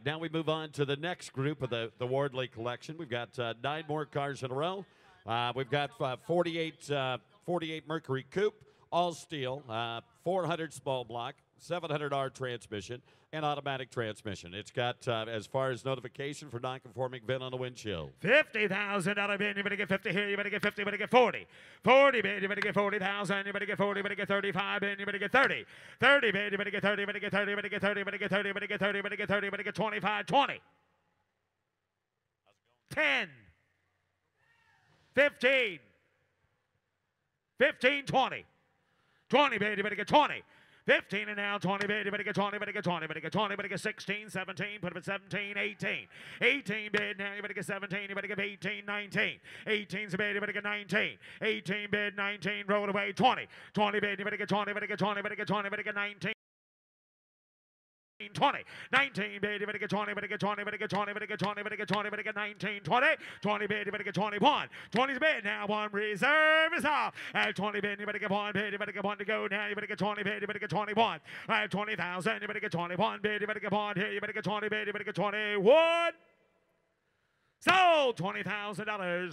Now we move on to the next group of the Wardley collection. We've got 9 more cars in a row. We've got 48 Mercury Coupe, all steel, 400 small block, 700R transmission, and automatic transmission. It's got, as far as notification for non-conforming VIN on the windshield. $50,000 bid. You better get 50 here. You better get 50. You better get 40. 40 bid. You better get 40,000. You better get 40. You better get 35 bid. You better get 30. 30 bid. You better get 30. You better get 30. You better get 30. You better get 30. You better get 30. You better get 30. You better get 25. 20. 10. 15. 15. 20. 20 bid. You better get 20. 15 and now 20 bid, you better get 20, better get 20, better get 20, better get 16, 17, put up at 17, 18. 18 bid, now you better get 17, you better get 18, 19. 18's a bid, you better get 19. 18 bid, 19, roll it away, 20. 20 bid, you better get 20, better get 20, better get 20, better get 19. 20, 19 bid, you better get 20, better get 20, better get 20, better get 20, better get 20, better get 19, 20, 20 bid, you better get 21, 20's bid, now 1 reserve is off, at 20 bid, you better get 1 bid, you better get 1 to go, now you better get 20 bid, you better get 21, at 20,000, you better get 21 bid, you better get 1 here, you better get 20 bid, you better get 21, sold $20,000.